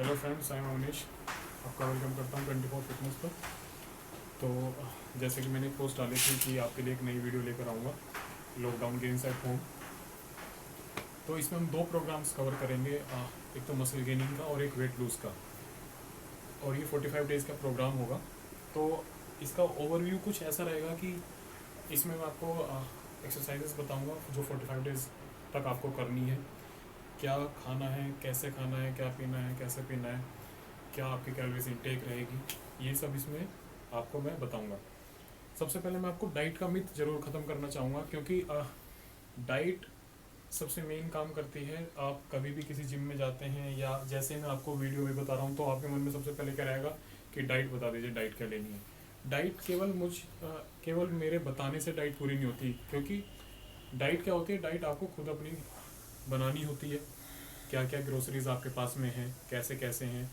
Hello friends, I am Avnish. आपका welcome करता हूँ 24 फिटनेस पर। तो जैसे कि मैंने एक पोस्ट डाली थी कि आपके लिए एक नई वीडियो लेकर आऊँगा, लॉकडाउन गेम्स एट होम। तो इसमें हम दो प्रोग्राम्स कवर करेंगे, एक तो मसल गेनिंग का और एक वेट लूज़ का। और ये 45 डेज़ का प्रोग्राम होगा। तो इसका ओवरव्यू कुछ ऐसा रहेगा कि इसमें मैं आपको एक्सरसाइजेस बताऊँगा जो 45 डेज़ तक आपको करनी है। क्या खाना है, कैसे खाना है, क्या पीना है, कैसे पीना है, क्या आपकी कैलोरीज इंटेक रहेगी, ये सब इसमें आपको मैं बताऊंगा। सबसे पहले मैं आपको डाइट का मिथ ज़रूर ख़त्म करना चाहूँगा, क्योंकि डाइट सबसे मेन काम करती है। आप कभी भी किसी जिम में जाते हैं या जैसे मैं आपको वीडियो में बता रहा हूँ, तो आपके मन में सबसे पहले क्या रहेगा कि डाइट बता दीजिए, डाइट क्या लेनी है। डाइट केवल मेरे बताने से डाइट पूरी नहीं होती, क्योंकि डाइट क्या होती है, डाइट आपको खुद अपनी बनानी होती है। क्या क्या ग्रोसरीज आपके पास में हैं, कैसे कैसे हैं,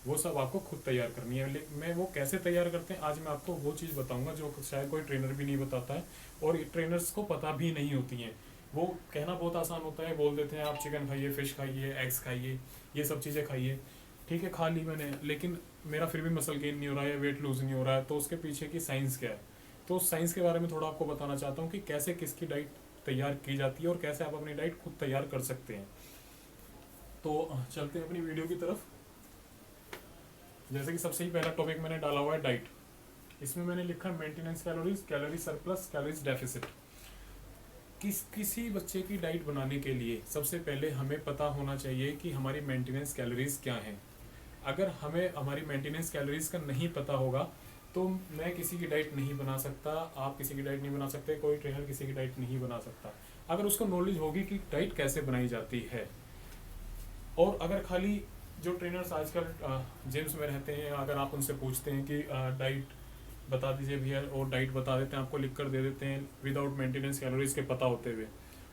वो सब आपको खुद तैयार करनी है। लेकिन मैं वो कैसे तैयार करते हैं, आज मैं आपको वो चीज़ बताऊंगा जो शायद कोई ट्रेनर भी नहीं बताता है, और ट्रेनर्स को पता भी नहीं होती हैं। वो कहना बहुत आसान होता है, बोल देते हैं आप चिकन खाइए, फिश खाइए, एग्स खाइए, ये सब चीज़ें खाइए। ठीक है, खा ली मैंने, लेकिन मेरा फिर भी मसल गेन नहीं हो रहा है, वेट लूज नहीं हो रहा है, तो उसके पीछे की साइंस क्या है। तो उस साइंस के बारे में थोड़ा आपको बताना चाहता हूँ कि कैसे किसकी डाइट तैयार की जाती है और कैसे आप अपनी डाइट खुद तैयार कर सकते हैं। तो चलते हैं अपनी वीडियो की तरफ। जैसे कि सबसे ही पहला टॉपिक मैंने डाला हुआ है डाइट। इसमें मैंने लिखा है maintenance calories, calorie surplus, calories deficit. किसी बच्चे की डाइट बनाने के लिए सबसे पहले हमें पता होना चाहिए कि हमारी मेंटेनेंस कैलोरीज क्या हैं। अगर हमें हमारी मेंटेनेंस कैलोरीज का नहीं पता होगा तो मैं किसी की डाइट नहीं बना सकता, आप किसी की डाइट नहीं बना सकते, कोई ट्रेनर किसी की डाइट नहीं बना सकता। अगर उसको नॉलेज होगी कि डाइट कैसे बनाई जाती है, और अगर खाली जो ट्रेनर्स आजकल जिम्स में रहते हैं, अगर आप उनसे पूछते हैं कि डाइट बता दीजिए भैया, और डाइट बता देते हैं, आपको लिख कर दे देते हैं विदाउट मेंटेनेंस कैलोरीज के पता होते हुए,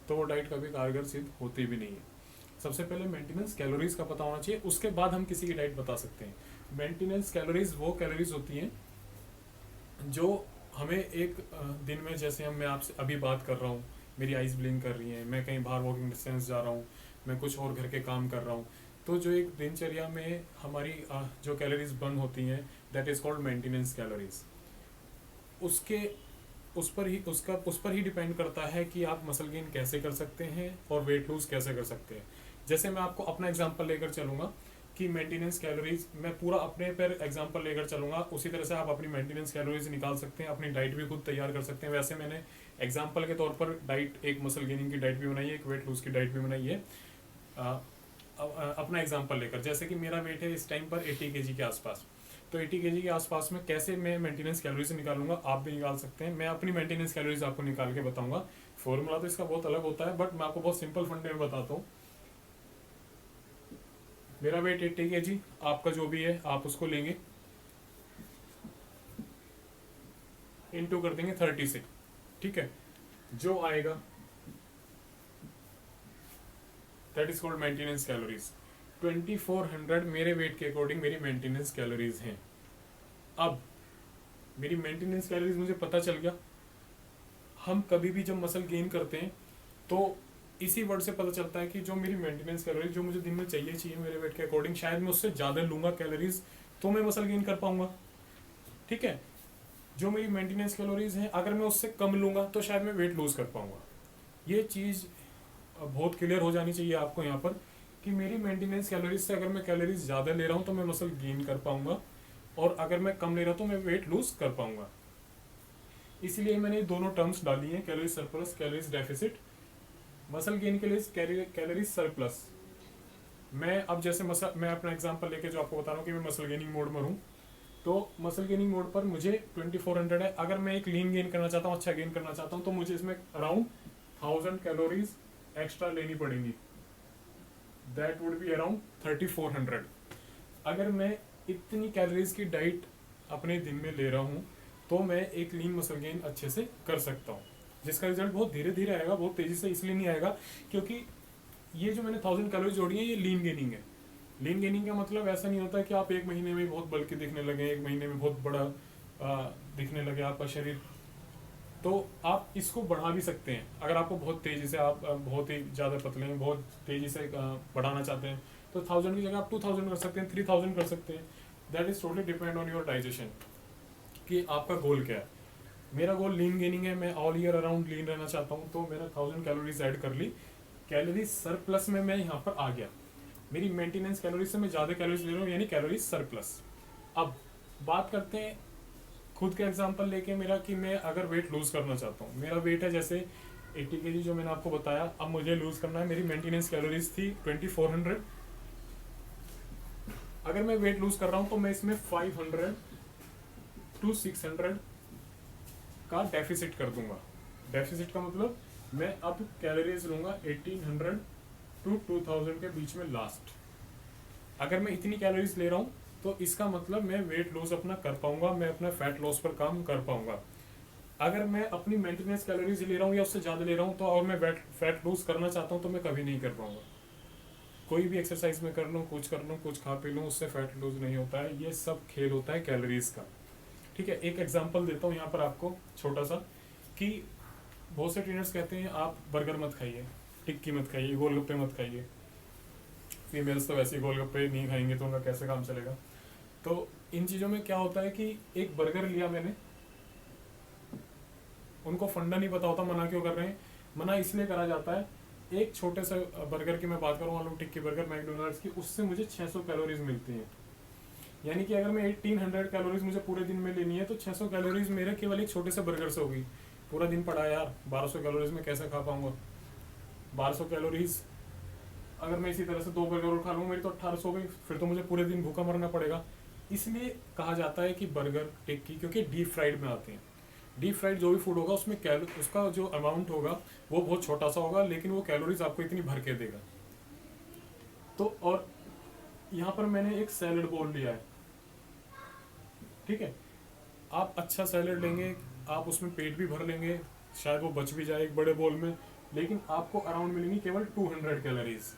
तो वो डाइट कभी कारगर सिद्ध होती भी नहीं है। सबसे पहले मेंटेनेंस कैलोरीज का पता होना चाहिए, उसके बाद हम किसी की डाइट बता सकते हैं। मेंटेनेंस कैलोरीज वो कैलोरीज होती हैं जो हमें एक दिन में, जैसे मैं आपसे अभी बात कर रहा हूँ, मेरी आइज़ ब्लिंक कर रही हैं, मैं कहीं बाहर वॉकिंग डिस्टेंस जा रहा हूँ, मैं कुछ और घर के काम कर रहा हूँ, तो जो एक दिनचर्या में हमारी जो कैलोरीज बर्न होती हैं, that is called maintenance calories. उसके उस पर ही डिपेंड करता है कि आप मसल गेन कैसे कर सकते हैं और वेट लूज कैसे कर सकते हैं। जैसे मैं आपको अपना एग्जांपल लेकर चलूँगा कि मेंटेनेंस कैलोरीज, मैं पूरा अपने पर एग्जांपल लेकर चलूँगा, उसी तरह से आप अपनी मेंटेनेंस कैलोरीज निकाल सकते हैं, अपनी डाइट भी खुद तैयार कर सकते हैं। वैसे मैंने एग्जांपल के तौर पर डाइट, एक मसल गेनिंग की डाइट भी बनाई है, एक वेट लूज की डाइट भी बनाई है। अपना एग्जांपल लेकर, जैसे कि मेरा वेट है इस टाइम पर 80 केजी के आसपास, तो 80 केजी के आसपास में कैसे मैं मेंटेनेंस कैलोरीज निकालूंगा, आप भी निकाल सकते हैं। मैं अपनी मेंटेनेंस कैलोरीज आपको निकाल के बताऊंगा। फॉर्मूला तो इसका बहुत अलग होता है, बट मैं आपको बहुत सिंपल फंडे में बताता हूँ। मेरा वेट 80 केजी, आपका जो भी है आप उसको लेंगे, इनटू कर देंगे 30 से। ठीक है, जो आएगा that is called maintenance calories. 2400 मेरे वेट के अकॉर्डिंग मेरी मेंटेनेंस कैलोरीज हैं। अब मेरी मेंटेनेंस कैलोरीज मुझे पता चल गया। हम कभी भी जब मसल गेन करते हैं तो इसी वर्ड से पता चलता है कि जो मेरी मेंटेनेंस कैलोरीज, जो मुझे दिन में चाहिए मेरे वेट के अकॉर्डिंग, शायद मैं उससे ज़्यादा लूँगा कैलोरीज तो मैं मसल गेन कर पाऊंगा। ठीक है, जो मेरी मेंटेनेंस कैलोरीज हैं, अगर मैं उससे कम लूँगा तो शायद मैं वेट लूज़ कर पाऊंगा। ये चीज़ बहुत क्लियर हो जानी चाहिए आपको यहाँ पर कि मेरी मेंटेनेंस कैलोरीज से अगर मैं कैलोरीज ज़्यादा ले रहा हूँ तो मैं मसल गेन कर पाऊंगा, और अगर मैं कम ले रहा हूँ तो मैं वेट लूज कर पाऊंगा। इसलिए मैंने दोनों टर्म्स डाली हैं, calorie surplus, calories deficit. Muscle gain के लिए कैलोरीज सरप्लस। मैं अब जैसे मैं अपना एग्जांपल लेके जो आपको बता रहा हूँ कि मैं मसल गेनिंग मोड में हूँ, तो मसल गेनिंग मोड पर मुझे 2400 है। अगर मैं एक लीन गेन करना चाहता हूँ, अच्छा गेन करना चाहता हूँ, तो मुझे इसमें अराउंड 1000 कैलोरीज एक्स्ट्रा लेनी पड़ेंगी। That would be around 3400। अगर मैं इतनी कैलोरीज की डाइट अपने दिन में ले रहा हूँ तो मैं एक लीन मसल गेन अच्छे से कर सकता हूँ, जिसका रिजल्ट बहुत धीरे धीरे आएगा, बहुत तेजी से इसलिए नहीं आएगा क्योंकि ये जो मैंने 1000 कैलोरी जोड़ी है ये लीन गेनिंग है। लीन गेनिंग का मतलब ऐसा नहीं होता कि आप एक महीने में बहुत बल्कि दिखने लगे, एक महीने में बहुत बड़ा दिखने लगे आपका शरीर। तो आप इसको बढ़ा भी सकते हैं। अगर आपको बहुत तेज़ी से, आप बहुत ही ज़्यादा पतले हैं, बहुत तेज़ी से बढ़ाना चाहते हैं, तो 1000 की जगह आप 2000 कर सकते हैं, 3000 कर सकते हैं। That is totally depend on your digestion कि आपका गोल क्या है। मेरा गोल लीन गेनिंग है, मैं ऑल ईयर अराउंड लीन रहना चाहता हूँ, तो मैंने 1000 कैलोरीज ऐड कर ली, कैलोरीज सरप्लस में मैं यहाँ पर आ गया। मेरी मेंटेनेंस कैलोरीज से मैं ज़्यादा कैलोरीज ले रहा हूँ, यानी कैलोरीज सरप्लस। अब बात करते हैं खुद का एग्जांपल लेके मेरा, कि मैं अगर वेट लूज करना चाहता हूँ, मेरा वेट है जैसे 80 kg जो मैंने आपको बताया, अब मुझे लूज करना है, मेरी मेंटेनेंस कैलोरीज थी 2400। अगर मैं वेट लूज कर रहा हूँ तो मैं इसमें 500 to 600 का डेफिसिट कर दूंगा। डेफिसिट का मतलब मैं अब कैलोरीज लूंगा 1800 to 2000 के बीच में लास्ट। अगर मैं इतनी कैलोरीज ले रहा हूँ तो इसका मतलब मैं वेट लॉस अपना कर पाऊंगा, मैं अपना फैट लॉस पर काम कर पाऊंगा। अगर मैं अपनी मेंटेनेंस कैलोरीज ले रहा हूँ या उससे ज़्यादा ले रहा हूँ तो, और मैं फैट लूज करना चाहता हूँ, तो मैं कभी नहीं कर पाऊंगा। कोई भी एक्सरसाइज में कर लूँ, कुछ खा पी लूँ, उससे फैट लूज नहीं होता है। ये सब खेल होता है कैलोरीज का। ठीक है, एक एग्जाम्पल देता हूँ यहाँ पर आपको छोटा सा, कि बहुत से ट्रेनर्स कहते हैं आप बर्गर मत खाइए, टिक्की मत खाइए, गोलगप्पे मत खाइए। फीमेल्स तो वैसे ही गोलगप्पे नहीं खाएंगे तो उनका कैसे काम चलेगा। तो इन चीज़ों में क्या होता है कि एक बर्गर लिया मैंने, उनको फंडा नहीं पता होता मना क्यों कर रहे हैं। मना इसलिए करा जाता है, एक छोटे से बर्गर की मैं बात करूँ, आलू टिक्की बर्गर मैकडोनल्ड्स की, उससे मुझे 600 कैलोरीज मिलती हैं। यानी कि अगर मैं 1800 कैलोरीज मुझे पूरे दिन में लेनी है तो 600 कैलोरीज मेरे केवल एक छोटे से बर्गर से होगी। पूरा दिन पड़ा यार, 1200 कैलोरीज में कैसे खा पाऊंगा। 1200 कैलोरीज अगर मैं इसी तरह से 2 बर्गर खा लूँ, मेरी तो 1800 हो गई, फिर तो मुझे पूरे दिन भूखा मरना पड़ेगा। इसलिए कहा जाता है कि बर्गर टिक्की, क्योंकि डीप फ्राइड में आते हैं। डीप फ्राइड जो भी फूड होगा उसमें उसका जो अमाउंट होगा वो बहुत छोटा सा होगा, लेकिन वो कैलोरीज आपको इतनी भर के देगा। तो और यहाँ पर मैंने एक सैलड बोल लिया है, ठीक है। आप अच्छा सैलड लेंगे, आप उसमें पेट भी भर लेंगे, शायद वो बच भी जाए एक बड़े बोल में, लेकिन आपको अराउंड मिलेंगी केवल 200 कैलोरीज।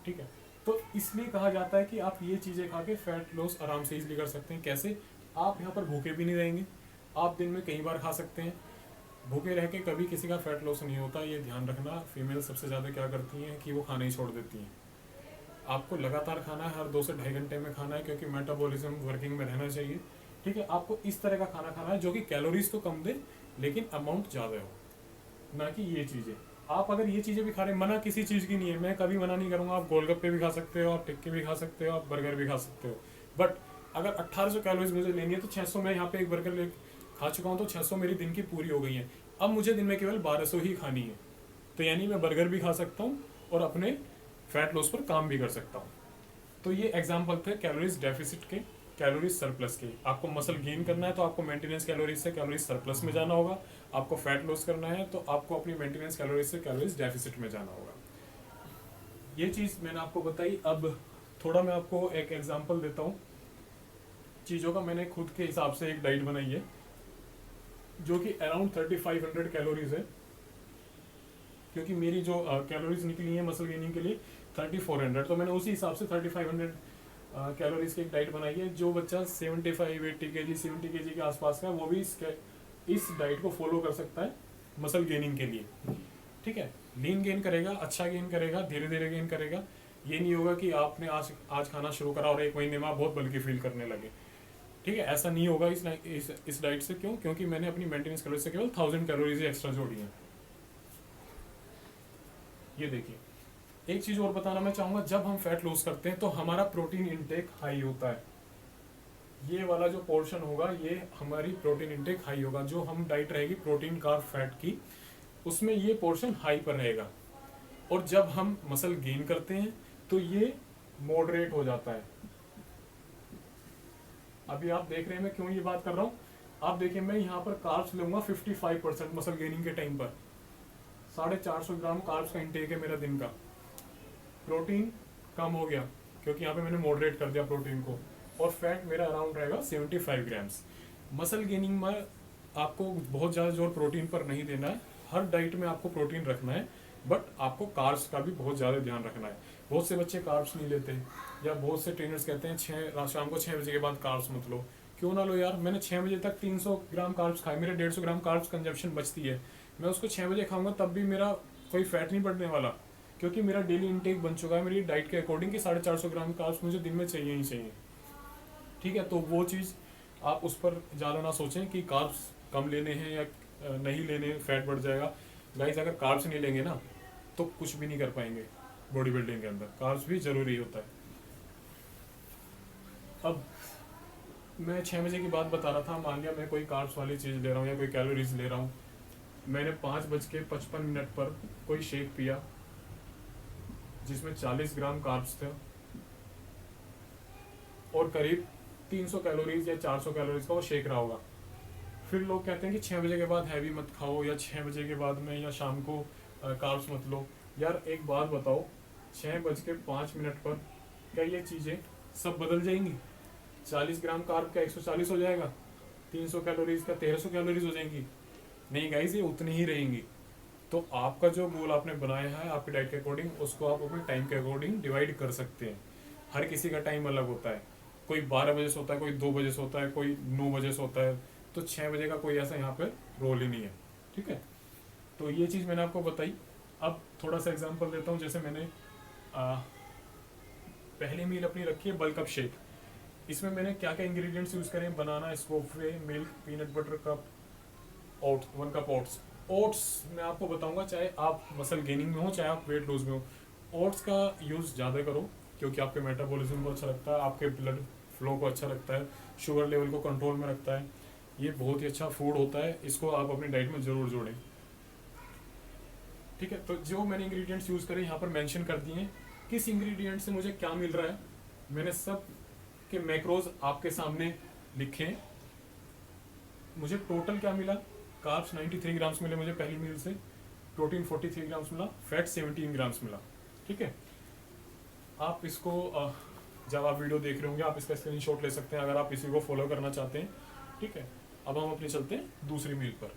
ठीक है, तो इसलिए कहा जाता है कि आप ये चीज़ें खा के फैट लॉस आराम से इजीली कर सकते हैं। कैसे? आप यहाँ पर भूखे भी नहीं रहेंगे, आप दिन में कई बार खा सकते हैं। भूखे रह के कभी किसी का फैट लॉस नहीं होता, ये ध्यान रखना। फीमेल सबसे ज़्यादा क्या करती हैं कि वो खाना ही छोड़ देती हैं। आपको लगातार खाना है, हर 2 से ढाई घंटे में खाना है, क्योंकि मेटाबॉलिज्म वर्किंग में रहना चाहिए। ठीक है, आपको इस तरह का खाना खाना है जो कि कैलोरीज तो कम दे लेकिन अमाउंट ज़्यादा हो, ना कि ये चीज़ें। आप अगर ये चीज़ें भी खा रहे हैं, मना किसी चीज़ की नहीं है, मैं कभी मना नहीं करूँगा। आप गोलगप्पे भी खा सकते हो, आप टिक्की भी खा सकते हो, आप बर्गर भी खा सकते हो, बट अगर 1800 कैलोरीज मुझे लेनी है तो 600 मैं यहाँ पे एक बर्गर ले खा चुका हूँ, तो 600 मेरी दिन की पूरी हो गई है। अब मुझे दिन में केवल 1200 ही खानी है, तो यानी मैं बर्गर भी खा सकता हूँ और अपने फैट लॉस पर काम भी कर सकता हूँ। तो ये एग्जाम्पल थे कैलोरीज डेफिसिट के, कैलोरीज सरप्लस के। आपको मसल गेन करना है तो आपको मेंटेनेंस कैलोरीज से कैलोरीज सरप्लस में जाना होगा। आपको फैट लॉस करना है तो आपको अपनी मेंटेनेंस कैलोरीज से कैलोरीज डेफिसिट में जाना होगा। ये चीज़ मैंने आपको बताई। अब थोड़ा मैं आपको एक एग्जांपल देता हूँ चीज़ों का। मैंने खुद के हिसाब से एक डाइट बनाई है जो कि अराउंड 3500 कैलोरीज है, क्योंकि मेरी जो कैलोरीज निकली है मसल गेनिंग के लिए 3400, तो मैंने उसी हिसाब से 3500 कैलोरीज की एक डाइट बनाई है। जो बच्चा 75 80 kg 70 kg के आसपास का है वो भी इस डाइट को फॉलो कर सकता है मसल गेनिंग के लिए। ठीक है, लीन गेन करेगा, अच्छा गेन करेगा, धीरे धीरे गेन करेगा। ये नहीं होगा कि आपने आज खाना शुरू करा और 1 महीने में आप बहुत बल्कि फील करने लगे। ठीक है, ऐसा नहीं होगा इस डाइट से। क्यों? क्योंकि मैंने अपनी मेंटेनेंस कैलोरीज से केवल 1000 कैलोरीज एक्स्ट्रा जोड़ी हैं। ये देखिए, एक चीज़ और बताना मैं चाहूँगा, जब हम फैट लॉस करते हैं तो हमारा प्रोटीन इंटेक हाई होता है। ये वाला जो पोर्शन होगा ये हमारी प्रोटीन इंटेक हाई होगा। जो हम डाइट रहेगी प्रोटीन कार्ब फैट की, उसमें ये पोर्शन हाई पर रहेगा। और जब हम मसल गेन करते हैं तो ये मॉडरेट हो जाता है। अभी आप देख रहे हैं मैं क्यों ये बात कर रहा हूँ। आप देखिए, मैं यहाँ पर कार्ब्स लूंगा 55% मसल गेनिंग के टाइम पर। 450 ग्राम कार्ब्स का इंटेक है मेरा दिन का। प्रोटीन कम हो गया क्योंकि यहाँ पे मैंने मॉडरेट कर दिया प्रोटीन को, और फैट मेरा अराउंड रहेगा 75 ग्राम्स। मसल गेनिंग में आपको बहुत ज़्यादा जोर प्रोटीन पर नहीं देना है। हर डाइट में आपको प्रोटीन रखना है, बट आपको कार्ब्स का भी बहुत ज़्यादा ध्यान रखना है। बहुत से बच्चे कार्ब्स नहीं लेते, या बहुत से ट्रेनर्स कहते हैं शाम को 6 बजे के बाद कार्ब्स मत लो। क्यों ना लो यार, मैंने 6 बजे तक 300 ग्राम कार्ब्स खाए, मेरे 150 ग्राम कार्ब्स कंजप्शन बचती है। मैं उसको 6 बजे खाऊंगा तब भी मेरा कोई फैट नहीं बढ़ने वाला, क्योंकि मेरा डेली इनटेक बन चुका है मेरी डाइट के अकॉर्डिंग कि 450 ग्राम कार्ब्स मुझे दिन में चाहिए ही चाहिए। ठीक है, तो वो चीज़ आप उस पर ज़्यादा ना सोचें कि कार्ब्स कम लेने हैं या नहीं लेने, फैट बढ़ जाएगा। गाइस अगर कार्ब्स नहीं लेंगे ना तो कुछ भी नहीं कर पाएंगे बॉडी बिल्डिंग के अंदर, कार्ब्स भी ज़रूरी होता है। अब मैं 6 बजे की बात बता रहा था, मान लिया मैं कोई कार्ब्स वाली चीज़ ले रहा हूँ या कोई कैलोरीज ले रहा हूँ, मैंने 5:55 पर कोई शेक पिया जिसमें 40 ग्राम कार्ब्स थे और करीब 300 कैलोरीज या 400 कैलोरीज का वो शेक रहा होगा। फिर लोग कहते हैं कि 6 बजे के बाद हैवी मत खाओ या 6 बजे के बाद में या शाम को कार्ब्स मत लो। यार एक बात बताओ, 6:05 पर क्या ये चीज़ें सब बदल जाएंगी? 40 ग्राम कार्ब का 140 हो जाएगा, 300 कैलोरीज का 1300 कैलोरीज हो जाएंगी? नहीं गाइस, ये उतनी ही रहेंगी। तो आपका जो गोल आपने बनाया है आपकी डाइट के अकॉर्डिंग, उसको आप अपने टाइम के अकॉर्डिंग डिवाइड कर सकते हैं। हर किसी का टाइम अलग होता है, कोई 12 बजे से होता है, कोई 2 बजे से होता है, कोई 9 बजे से होता है, तो 6 बजे का कोई ऐसा यहाँ पे रोल ही नहीं है। ठीक है, तो ये चीज़ मैंने आपको बताई। अब थोड़ा सा एग्जांपल देता हूँ। जैसे मैंने पहली मील अपनी रखी है बल्क अप शेक। इसमें मैंने क्या क्या इंग्रेडिएंट्स यूज़ करें? Banana, scoop whey, milk, peanut butter cup, oats, 1 cup oats. Oats मैं आपको बताऊंगा, चाहे आप मसल गेनिंग में हो चाहे आप वेट लूज में हो, ओट्स का यूज़ ज़्यादा करो क्योंकि आपके मेटाबॉलिज्म को अच्छा रखता है, आपके ब्लड फ्लो को अच्छा रखता है, शुगर लेवल को कंट्रोल में रखता है। ये बहुत ही अच्छा फूड होता है, इसको आप अपनी डाइट में ज़रूर जोड़ें। ठीक है, तो जो मैंने इंग्रेडिएंट्स यूज़ करे यहाँ पर मेंशन कर दिए, किस इंग्रेडिएंट से मुझे क्या मिल रहा है, मैंने सब के मैक्रोज आपके सामने लिखे। मुझे टोटल क्या मिला? कार्ब्स 93 ग्राम्स मिले मुझे पहली मील से, प्रोटीन 43 ग्राम्स मिला, फैट 17 ग्राम्स मिला। ठीक है, आप इसको जब आप वीडियो देख रहे होंगे आप इसका स्क्रीनशॉट ले सकते हैं अगर आप इसी को फॉलो करना चाहते हैं। ठीक है, अब हम अपनी चलते हैं दूसरी मील पर।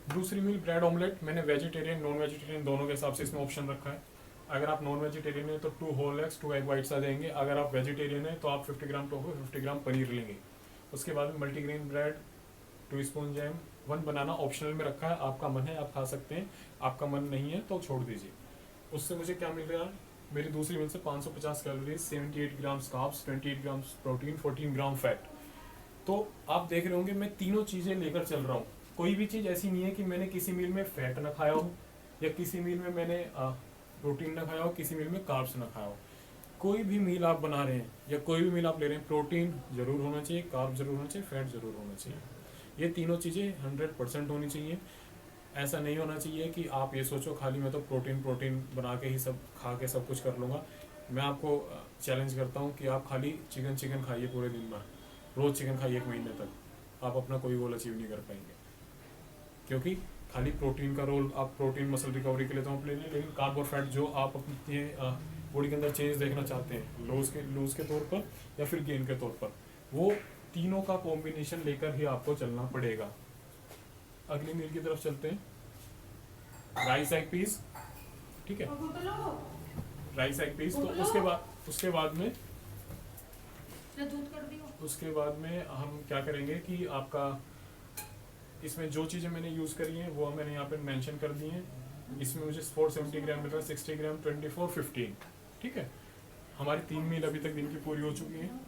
दूसरी मील ब्रेड ऑमलेट। मैंने वेजिटेरियन नॉन वेजिटेरियन दोनों के हिसाब से इसमें ऑप्शन रखा है। अगर आप नॉन वेजिटेरियन है तो 2 होल एग्स 2 एग वाइट्स आ जाएंगे। अगर आप वेजिटेरियन है तो आप 50 ग्राम टोफू 50 ग्राम पनीर लेंगे। उसके बाद में मल्टीग्रेन ब्रेड, 2 स्पून जैम, 1 बनाना ऑप्शनल में रखा है, आपका मन है आप खा सकते हैं, आपका मन नहीं है तो छोड़ दीजिए। उससे मुझे क्या मिल रहा है? मेरी दूसरी मील से 550 calories, 78 grams carbs, 28 grams protein, 14 ग्राम फैट। तो आप देख रहे होंगे मैं तीनों चीज़ें लेकर चल रहा हूँ। कोई भी चीज़ ऐसी नहीं है कि मैंने किसी मील में फैट ना खाया हो या किसी मील में मैंने प्रोटीन ना खाया हो, किसी मील में कार्ब्स ना खाया हो। कोई भी मील आप बना रहे हैं या कोई भी मील आप ले रहे हैं, प्रोटीन जरूर होना चाहिए, कार्ब जरूर होना चाहिए, फैट जरूर होना चाहिए। ये तीनों चीज़ें 100% होनी चाहिए। ऐसा नहीं होना चाहिए कि आप ये सोचो खाली मैं तो प्रोटीन बना के ही सब खा के सब कुछ कर लूँगा। मैं आपको चैलेंज करता हूँ कि आप खाली चिकन खाइए पूरे दिन में, रोज़ चिकन खाइए 1 महीने तक, आप अपना कोई गोल अचीव नहीं कर पाएंगे। क्योंकि खाली प्रोटीन का रोल, आप प्रोटीन मसल रिकवरी के लिए तो आप ले लें, लेकिन कार्ब और फैट जो आप अपनी बॉडी के अंदर चेंज देखना चाहते हैं लूज के तौर पर या फिर गेन के तौर पर, वो तीनों का कॉम्बिनेशन लेकर ही आपको चलना पड़ेगा। अगली मील की तरफ चलते हैं। Rice egg peas. ठीक है, राइस एग पीस। तो उसके बाद में हम क्या करेंगे कि आपका इसमें जो चीज़ें मैंने यूज़ करी हैं वो मैंने यहाँ पे मेंशन कर दी हैं। इसमें मुझे 470 ग्राम मिल रहा है, 60 ग्राम, 24, 15। ठीक है, हमारी 3 मील अभी तक दिन की पूरी हो चुकी हैं।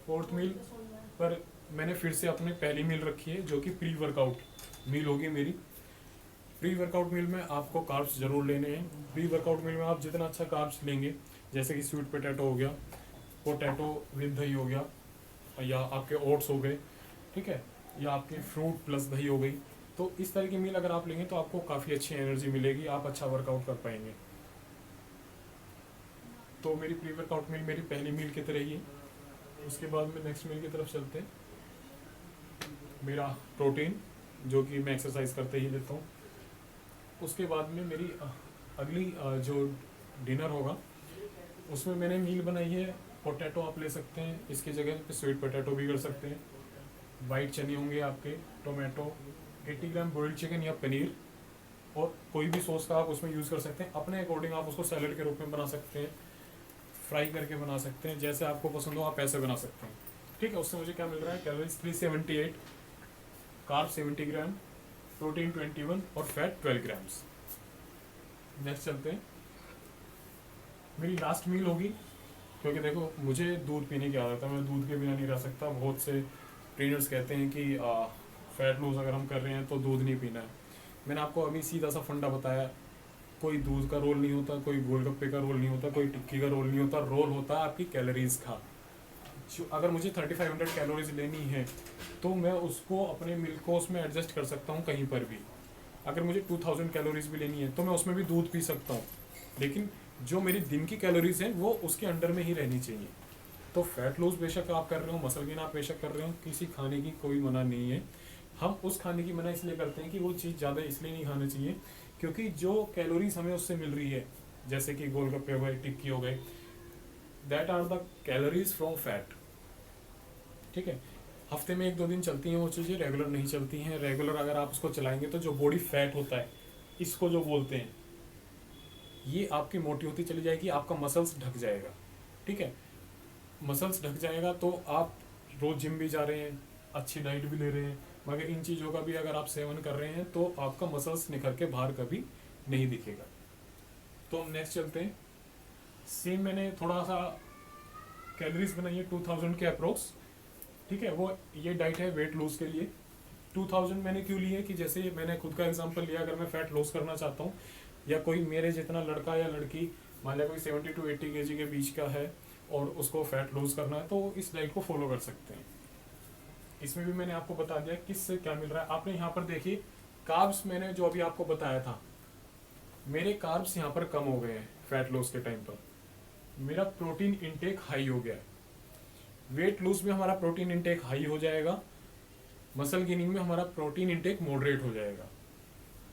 4th मील पर मैंने फिर से अपनी पहली मील रखी है जो कि प्री वर्कआउट मील होगी मेरी। प्री वर्कआउट मील में आपको कार्ब्स जरूर लेने हैं। प्री वर्कआउट मील में आप जितना अच्छा कार्ब्स लेंगे, जैसे कि स्वीट पोटैटो हो गया, पोटैटो विद दही हो गया, या आपके ओट्स हो गए, ठीक है, या आपके फ्रूट प्लस दही हो गई, तो इस तरह की मील अगर आप लेंगे तो आपको काफ़ी अच्छी एनर्जी मिलेगी, आप अच्छा वर्कआउट कर पाएंगे। तो मेरी प्री वर्कआउट मील मेरी पहली मील की तरह ही है। उसके बाद में नेक्स्ट मील की तरफ चलते हैं। मेरा प्रोटीन जो कि मैं एक्सरसाइज करते ही लेता हूँ। उसके बाद में मेरी अगली जो डिनर होगा उसमें मैंने मील बनाई है। पोटैटो आप ले सकते हैं, इसकी जगह पे स्वीट पोटैटो भी कर सकते हैं। वाइट चने होंगे आपके, टोमेटो, 80 ग्राम बॉइल्ड चिकन या पनीर, और कोई भी सॉस का आप उसमें यूज़ कर सकते हैं अपने अकॉर्डिंग। आप उसको सैलड के रूप में बना सकते हैं, फ्राई करके बना सकते हैं, जैसे आपको पसंद हो आप ऐसे बना सकते हैं। ठीक है, उससे मुझे क्या मिल रहा है? कैलोरीज 378, कार्ब 70 ग्राम, प्रोटीन 21 और फैट 12 ग्राम्स। नेक्स्ट चलते हैं। मेरी लास्ट मील होगी, क्योंकि देखो मुझे दूध पीने की आदत है, मैं दूध के बिना नहीं रह सकता। बहुत से ट्रेनर्स कहते हैं कि फैट लूज अगर हम कर रहे हैं तो दूध नहीं पीना है। मैंने आपको अभी सीधा सा फंडा बताया, कोई दूध का रोल नहीं होता, कोई गोलगप्पे का रोल नहीं होता, कोई टिक्की का रोल नहीं होता। रोल होता है आपकी कैलोरीज का। अगर मुझे 3500 कैलोरीज लेनी है तो मैं उसको अपने मिल्क कोर्स में एडजस्ट कर सकता हूँ कहीं पर भी। अगर मुझे 2000 कैलोरीज भी लेनी है तो मैं उसमें भी दूध पी सकता हूँ, लेकिन जो मेरी दिन की कैलोरीज हैं वो उसके अंडर में ही रहनी चाहिए। तो फैट लूज बेशक आप कर रहे हो, मसल गेन आप बेशक कर रहे हो, किसी खाने की कोई मना नहीं है। हम उस खाने की मना इसलिए करते हैं कि वो चीज़ ज़्यादा इसलिए नहीं खानी चाहिए क्योंकि जो कैलोरीज हमें उससे मिल रही है, जैसे कि गोलगप्पे हो गए, टिक्की हो गए, that are the calories from fat. ठीक है, हफ्ते में 1-2 दिन चलती हैं वो चीज़ें, रेगुलर नहीं चलती हैं। रेगुलर अगर आप उसको चलाएंगे तो जो बॉडी फैट होता है, इसको जो बोलते हैं, ये आपकी मोटी होती चली जाएगी, आपका मसल्स ढक जाएगा। ठीक है, मसल्स ढक जाएगा तो आप रोज़ जिम भी जा रहे हैं, अच्छी डाइट भी ले रहे हैं, मगर इन चीज़ों का भी अगर आप सेवन कर रहे हैं तो आपका मसल्स निखर के बाहर कभी नहीं दिखेगा। तो हम नेक्स्ट चलते हैं। सेम मैंने थोड़ा सा कैलोरीज बनाई है 2000 के अप्रोक्स। ठीक है, वो ये डाइट है वेट लूज के लिए। 2000 मैंने क्यों ली है कि जैसे मैंने खुद का एग्जांपल लिया, अगर मैं फैट लॉस करना चाहता हूँ या कोई मेरे जितना लड़का या लड़की, मान लिया कोई 70 to 80 kg के बीच का है और उसको फैट लूज करना है, तो इस डाइट को फॉलो कर सकते हैं। इसमें भी मैंने आपको बता दिया किससे क्या मिल रहा है। आपने यहाँ पर देखिए कार्ब्स, मैंने जो अभी आपको बताया था, मेरे कार्ब्स यहाँ पर कम हो गए हैं फैट लॉस के टाइम पर। मेरा प्रोटीन इंटेक हाई हो गया है। वेट लूज में हमारा प्रोटीन इंटेक हाई हो जाएगा, मसल गेनिंग में हमारा प्रोटीन इंटेक मॉडरेट हो जाएगा।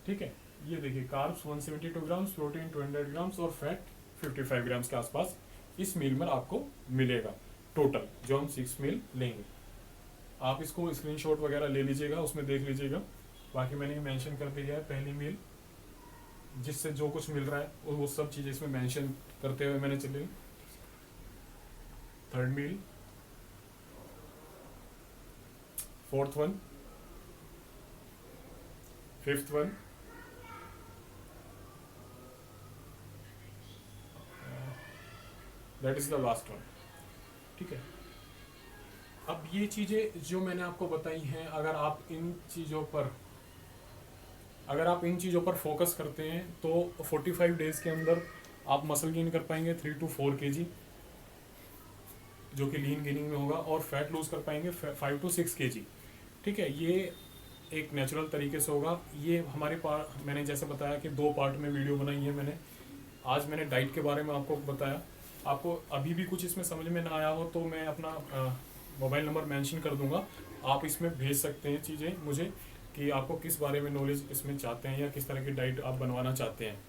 ठीक है, ये देखिए कार्ब्स 172 ग्राम्स, प्रोटीन 200 ग्राम्स और फैट 55 ग्राम्स के आसपास इस मील में आपको मिलेगा टोटल, जो हम 6 मील लेंगे। आप इसको स्क्रीनशॉट वगैरह ले लीजिएगा, उसमें देख लीजिएगा। बाकी मैंने मेंशन कर दिया है पहली मील जिससे जो कुछ मिल रहा है वो सब चीज़ें इसमें मेंशन करते हुए मैंने चले। Third meal, fourth one, fifth one, that is the last one. ठीक है, अब ये चीज़ें जो मैंने आपको बताई हैं, अगर आप इन चीज़ों पर फोकस करते हैं तो 45 डेज के अंदर आप मसल गेन कर पाएंगे 3 to 4 kg, जो कि लीन गेनिंग में होगा, और फैट लूज कर पाएंगे 5 to 6 kg। ठीक है, ये एक नेचुरल तरीके से होगा। ये हमारे मैंने जैसे बताया कि 2 पार्ट में वीडियो बनाई है मैंने। आज मैंने डाइट के बारे में आपको बताया। आपको अभी भी कुछ इसमें समझ में ना आया हो तो मैं अपना मोबाइल नंबर मेंशन कर दूंगा, आप इसमें भेज सकते हैं चीज़ें मुझे कि आपको किस बारे में नॉलेज इसमें चाहते हैं या किस तरह की डाइट आप बनवाना चाहते हैं।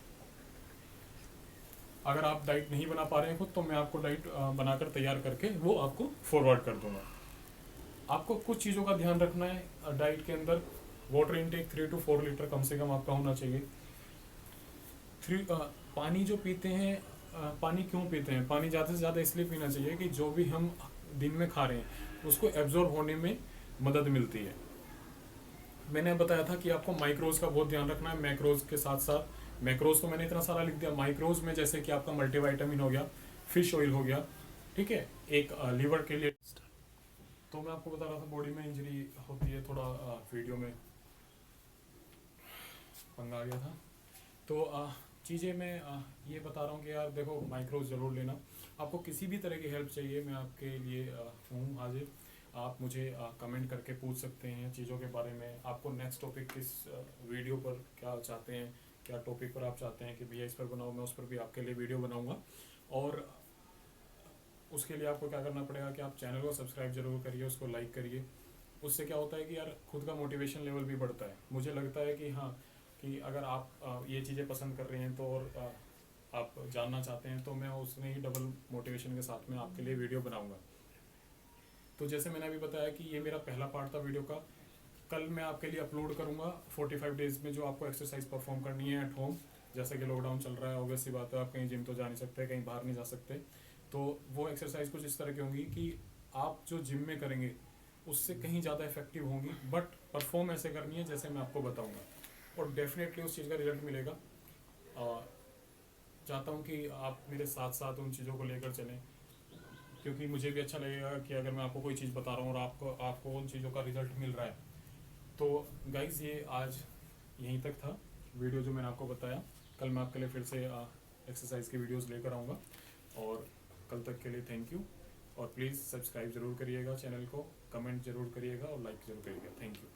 अगर आप डाइट नहीं बना पा रहे हैं खुद, तो मैं आपको डाइट बनाकर तैयार करके वो आपको फॉरवर्ड कर दूंगा। आपको कुछ चीज़ों का ध्यान रखना है डाइट के अंदर। वाटर इनटेक 3 to 4 लीटर कम से कम आपका होना चाहिए। पानी जो पीते हैं, पानी क्यों पीते हैं? पानी ज़्यादा से ज़्यादा इसलिए पीना चाहिए कि जो भी हम दिन में खा रहे हैं उसको एब्जॉर्ब होने में मदद मिलती है। मैंने बताया था कि आपको माइक्रोज का बहुत ध्यान रखना है, मैक्रोज के साथ साथ। मैक्रोज तो मैंने इतना सारा लिख दिया, माइक्रोज में जैसे कि आपका मल्टीविटामिन हो गया, फिश ऑयल हो गया, ठीक है, एक लीवर के लिए। तो मैं आपको बता रहा था बॉडी में इंजरी होती है, थोड़ा वीडियो में पंगा आ गया था। तो चीज़ें मैं ये बता रहा हूँ कि यार देखो माइक्रोज ज़रूर लेना। आपको किसी भी तरह की हेल्प चाहिए, मैं आपके लिए हूँ हाजिर। आप मुझे कमेंट करके पूछ सकते हैं चीज़ों के बारे में। आपको नेक्स्ट टॉपिक किस वीडियो पर क्या चाहते हैं, क्या टॉपिक पर आप चाहते हैं कि भैया इस पर बनाओ, मैं उस पर भी आपके लिए वीडियो बनाऊँगा। और उसके लिए आपको क्या करना पड़ेगा कि आप चैनल को सब्सक्राइब जरूर करिए, उसको लाइक करिए। उससे क्या होता है कि यार खुद का मोटिवेशन लेवल भी बढ़ता है। मुझे लगता है कि हाँ, कि अगर आप ये चीज़ें पसंद कर रहे हैं तो और आप जानना चाहते हैं तो मैं उसमें ही डबल मोटिवेशन के साथ में आपके लिए वीडियो बनाऊंगा। तो जैसे मैंने अभी बताया कि ये मेरा पहला पार्ट था वीडियो का। कल मैं आपके लिए अपलोड करूँगा 45 डेज़ में जो आपको एक्सरसाइज परफॉर्म करनी है एट होम। जैसे कि लॉकडाउन चल रहा है, ऑब्वियस सी बात है, आप कहीं जिम तो जा नहीं सकते, कहीं बाहर नहीं जा सकते। तो वो एक्सरसाइज कुछ इस तरह की होंगी कि आप जो जिम में करेंगे उससे कहीं ज़्यादा इफेक्टिव होंगी, बट परफॉर्म ऐसे करनी है जैसे मैं आपको बताऊंगा, और डेफिनेटली उस चीज़ का रिजल्ट मिलेगा। चाहता हूँ कि आप मेरे साथ साथ उन चीज़ों को लेकर चलें, क्योंकि मुझे भी अच्छा लगेगा कि अगर मैं आपको कोई चीज़ बता रहा हूँ और आपको उन चीज़ों का रिजल्ट मिल रहा है। तो गाइज़ ये आज यहीं तक था वीडियो जो मैंने आपको बताया। कल मैं आपके लिए फिर से एक्सरसाइज की वीडियोस लेकर आऊँगा, और कल तक के लिए थैंक यू। और प्लीज़ सब्सक्राइब ज़रूर करिएगा चैनल को, कमेंट ज़रूर करिएगा और लाइक ज़रूर करिएगा। Thank you.